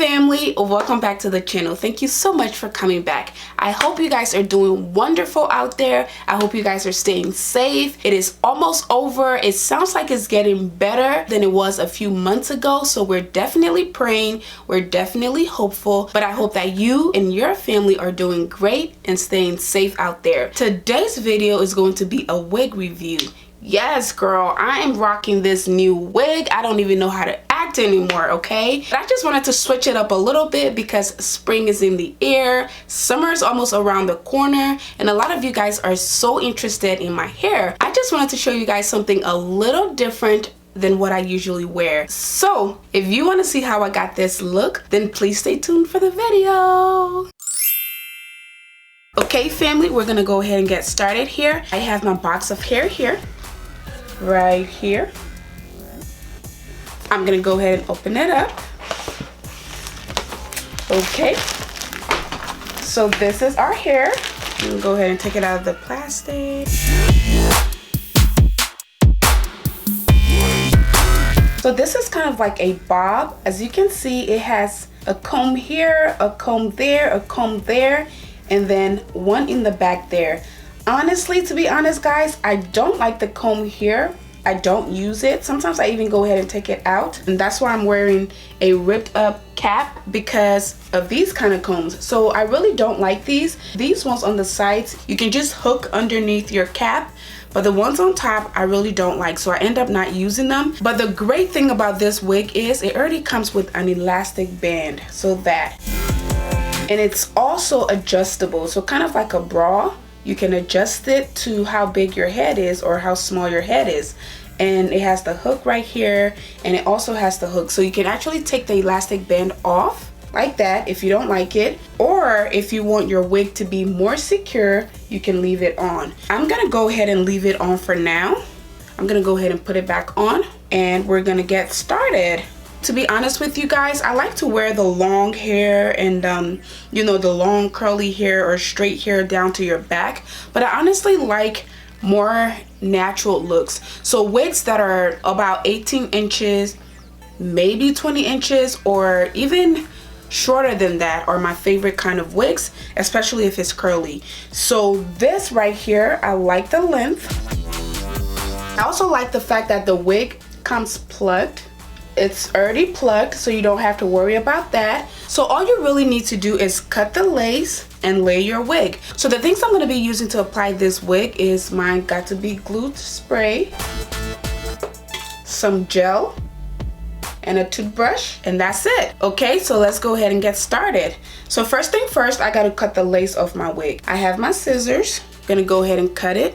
family, welcome back to the channel. Thank you so much for coming back. I hope you guys are doing wonderful out there. I hope you guys are staying safe. It is almost over. It sounds like it's getting better than it was a few months ago, so we're definitely praying, we're definitely hopeful, but I hope that you and your family are doing great and staying safe out there. Today's video is going to be a wig review. Yes, girl, I am rocking this new wig. I don't even know how to act anymore, okay? But I just wanted to switch it up a little bit because spring is in the air, summer is almost around the corner, and a lot of you guys are so interested in my hair. I just wanted to show you guys something a little different than what I usually wear. So if you want to see how I got this look, then please stay tuned for the video. Okay, family, we're gonna go ahead and get started here. I have my box of hair here. Right here. I'm gonna go ahead and open it up. Okay, so this is our hair. I'm gonna go ahead and take it out of the plastic. So this is kind of like a bob. As you can see, it has a comb here, a comb there, a comb there, and then one in the back there. Honestly, to be honest, guys, I don't like the comb here. I don't use it. Sometimes I even go ahead and take it out, and that's why I'm wearing a ripped up cap, because of these kind of combs. So I really don't like these. These ones on the sides, you can just hook underneath your cap, but the ones on top I really don't like, so I end up not using them. But the great thing about this wig is it already comes with an elastic band, so that, and it's also adjustable, so kind of like a bra. You can adjust it to how big your head is or how small your head is. And it has the hook right here, and it also has the hook. So you can actually take the elastic band off like that if you don't like it. Or if you want your wig to be more secure, you can leave it on. I'm gonna go ahead and leave it on for now. I'm gonna go ahead and put it back on, and we're gonna get started. To be honest with you guys, I like to wear the long hair and you know, the long curly hair or straight hair down to your back, but I honestly like more natural looks. So wigs that are about 18 inches, maybe 20 inches, or even shorter than that are my favorite kind of wigs, especially if it's curly. So this right here, I like the length. I also like the fact that the wig comes plugged. It's already plugged, so you don't have to worry about that. So all you really need to do is cut the lace and lay your wig. So the things I'm going to be using to apply this wig is my Got To Be Glued spray, some gel, and a toothbrush, and that's it. Okay, so let's go ahead and get started. So first thing first, I got to cut the lace off my wig. I have my scissors. I'm gonna go ahead and cut it.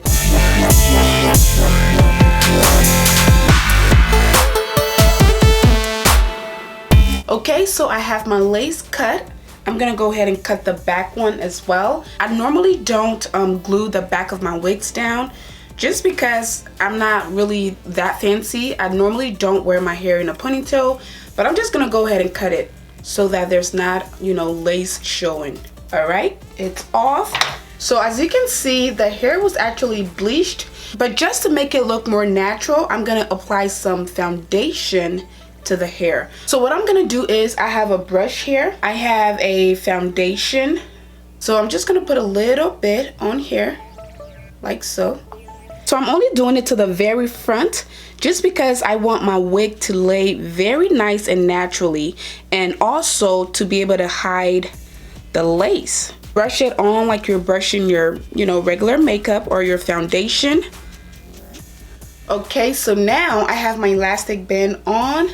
Okay, so I have my lace cut. I'm gonna go ahead and cut the back one as well. I normally don't glue the back of my wigs down, just because I'm not really that fancy. I normally don't wear my hair in a ponytail, but I'm just gonna go ahead and cut it so that there's not, you know, lace showing. All right, it's off. So as you can see, the hair was actually bleached, but just to make it look more natural, I'm gonna apply some foundation to the hair. So what I'm gonna do is, I have a brush here, I have a foundation, so I'm just gonna put a little bit on here like so. So I'm only doing it to the very front just because I want my wig to lay very nice and naturally, and also to be able to hide the lace. Brush it on like you're brushing your, you know, regular makeup or your foundation. Okay, so now I have my elastic band on.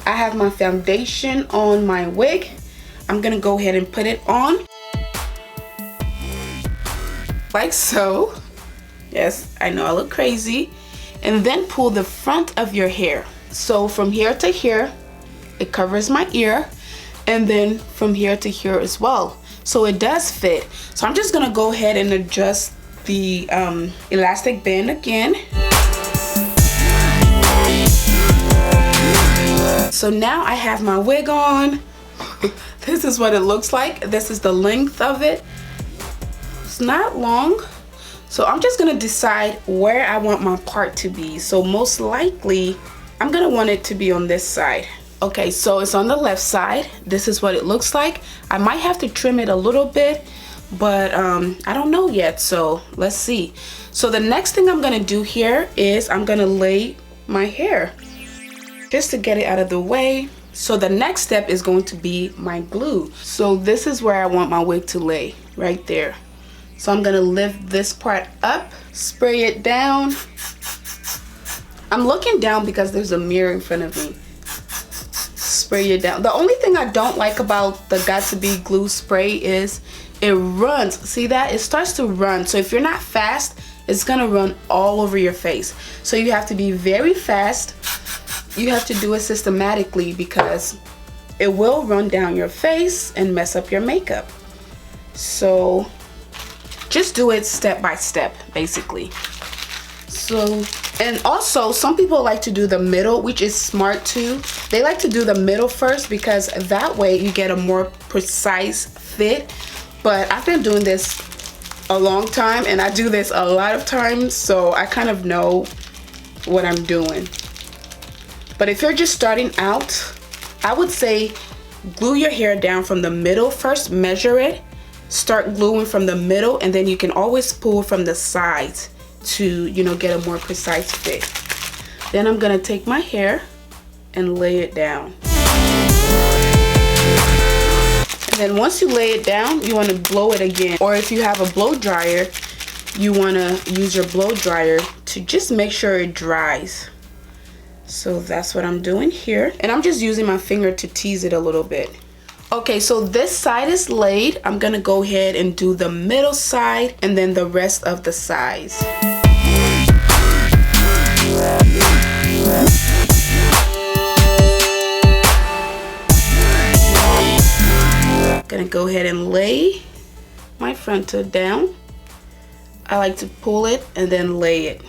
I have my foundation on my wig. I'm gonna go ahead and put it on. Like so. Yes, I know I look crazy. And then pull the front of your hair. So from here to here, it covers my ear. And then from here to here as well. So it does fit. So I'm just gonna go ahead and adjust the elastic band again. So now I have my wig on. This is what it looks like. This is the length of it. It's not long. So I'm just gonna decide where I want my part to be. So most likely, I'm gonna want it to be on this side. Okay, so it's on the left side. This is what it looks like. I might have to trim it a little bit, but I don't know yet, so let's see. So the next thing I'm gonna do here is I'm gonna lay my hair just to get it out of the way. So the next step is going to be my glue. So this is where I want my wig to lay, right there. So I'm gonna lift this part up, spray it down. I'm looking down because there's a mirror in front of me. Spray it down. The only thing I don't like about the Got To Be glue spray is it runs. See that? It starts to run. So if you're not fast, it's gonna run all over your face. So you have to be very fast. You have to do it systematically because it will run down your face and mess up your makeup. So just do it step by step, basically. So, and also some people like to do the middle, which is smart too. They like to do the middle first because that way you get a more precise fit. But I've been doing this a long time and I do this a lot of times, so I kind of know what I'm doing. But if you're just starting out, I would say glue your hair down from the middle first, measure it, start gluing from the middle, and then you can always pull from the sides to, you know, get a more precise fit. Then I'm gonna take my hair and lay it down. And then once you lay it down, you wanna blow it again. Or if you have a blow dryer, you wanna use your blow dryer to just make sure it dries. So that's what I'm doing here. And I'm just using my finger to tease it a little bit. Okay, so this side is laid. I'm gonna go ahead and do the middle side and then the rest of the sides. Gonna go ahead and lay my frontal down. I like to pull it and then lay it.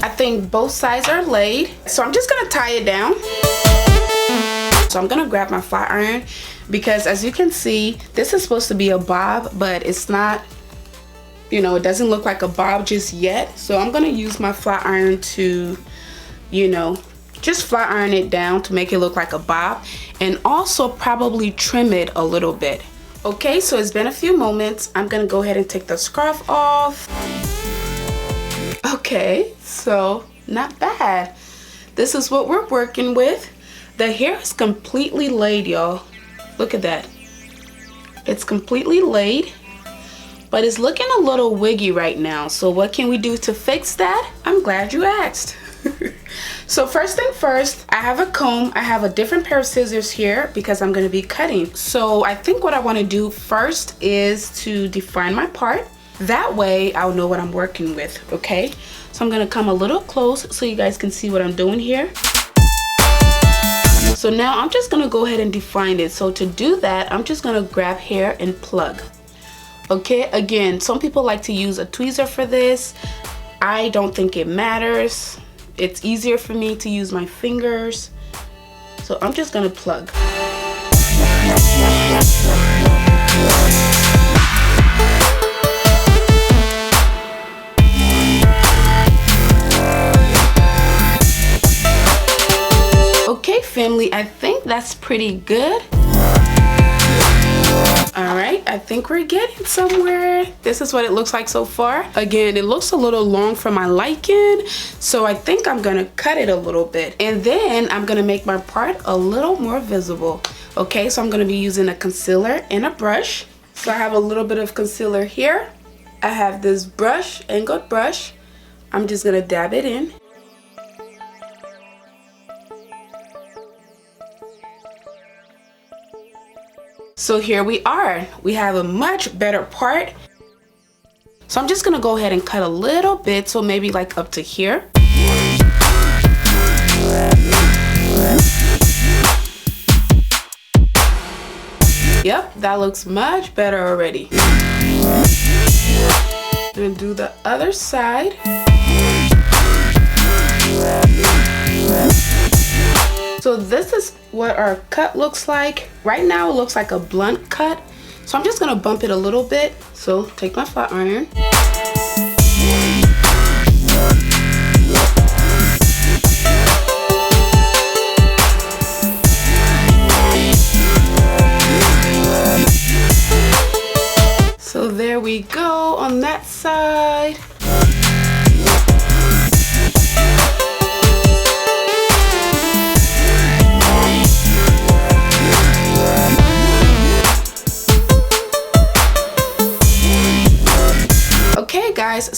I think both sides are laid, so I'm just gonna tie it down. So I'm gonna grab my flat iron because as you can see, this is supposed to be a bob, but it's not, you know, it doesn't look like a bob just yet. So I'm gonna use my flat iron to, you know, just flat iron it down to make it look like a bob, and also probably trim it a little bit. Okay, so it's been a few moments. I'm gonna go ahead and take the scarf off. Okay, so not bad. This is what we're working with. The hair is completely laid, y'all. Look at that. It's completely laid, but it's looking a little wiggy right now. So what can we do to fix that? I'm glad you asked. So first thing first, I have a comb. I have a different pair of scissors here because I'm going to be cutting. So I think what I want to do first is to define my part. That way I'll know what I'm working with, okay? So I'm gonna come a little close so you guys can see what I'm doing here. So now I'm just gonna go ahead and define it. So to do that, I'm just gonna grab hair and plug. Okay, again, some people like to use a tweezer for this. I don't think it matters. It's easier for me to use my fingers. So I'm just gonna plug. Okay, family, I think that's pretty good. All right, I think we're getting somewhere. This is what it looks like so far. Again, it looks a little long for my liking, so I think I'm gonna cut it a little bit. And then I'm gonna make my part a little more visible. Okay, so I'm gonna be using a concealer and a brush. So I have a little bit of concealer here. I have this brush, angled brush. I'm just gonna dab it in. So here we are. We have a much better part. So I'm just gonna go ahead and cut a little bit, so maybe like up to here. Yep, that looks much better already. I'm gonna do the other side. So this is what our cut looks like. Right now it looks like a blunt cut. So I'm just gonna bump it a little bit. So take my flat iron.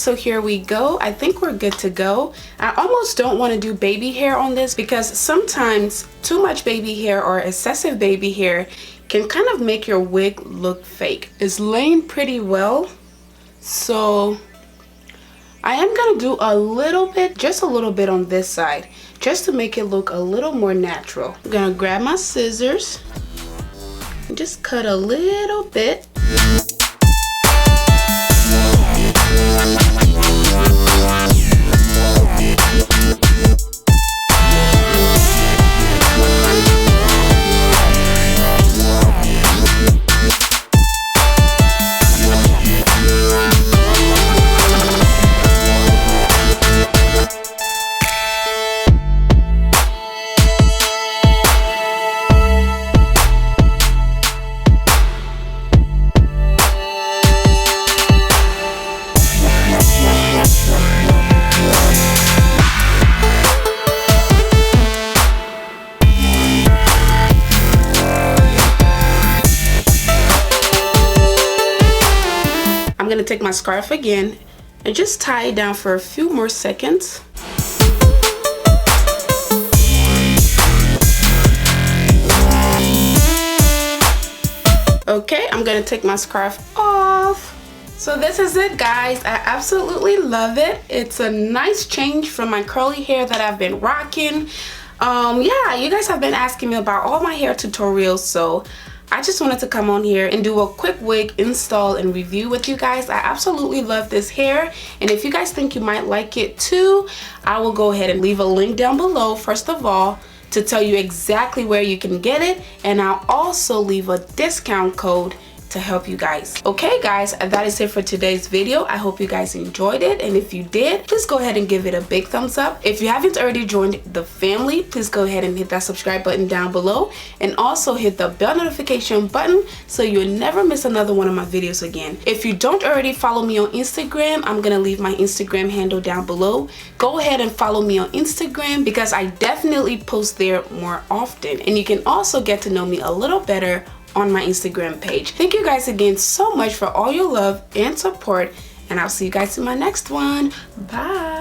so here we go. I think we're good to go. I almost don't want to do baby hair on this because sometimes too much baby hair or excessive baby hair can kind of make your wig look fake. It's laying pretty well, so I am gonna do a little bit, just a little bit on this side, just to make it look a little more natural. I'm gonna grab my scissors and just cut a little bit. I'm gonna take my scarf again and just tie it down for a few more seconds. Okay, I'm gonna take my scarf off. So this is it, guys. I absolutely love it. It's a nice change from my curly hair that I've been rocking. Yeah, you guys have been asking me about all my hair tutorials, so I just wanted to come on here and do a quick wig install and review with you guys. I absolutely love this hair, and if you guys think you might like it too, I will go ahead and leave a link down below, first of all, to tell you exactly where you can get it, and I'll also leave a discount code to help you guys. Okay guys, that is it for today's video. I hope you guys enjoyed it, and if you did, please go ahead and give it a big thumbs up. If you haven't already joined the family, please go ahead and hit that subscribe button down below, and also hit the bell notification button so you'll never miss another one of my videos again. If you don't already follow me on Instagram, I'm gonna leave my Instagram handle down below. Go ahead and follow me on Instagram because I definitely post there more often, and you can also get to know me a little better on my Instagram page. Thank you guys again so much for all your love and support, and I'll see you guys in my next one. Bye.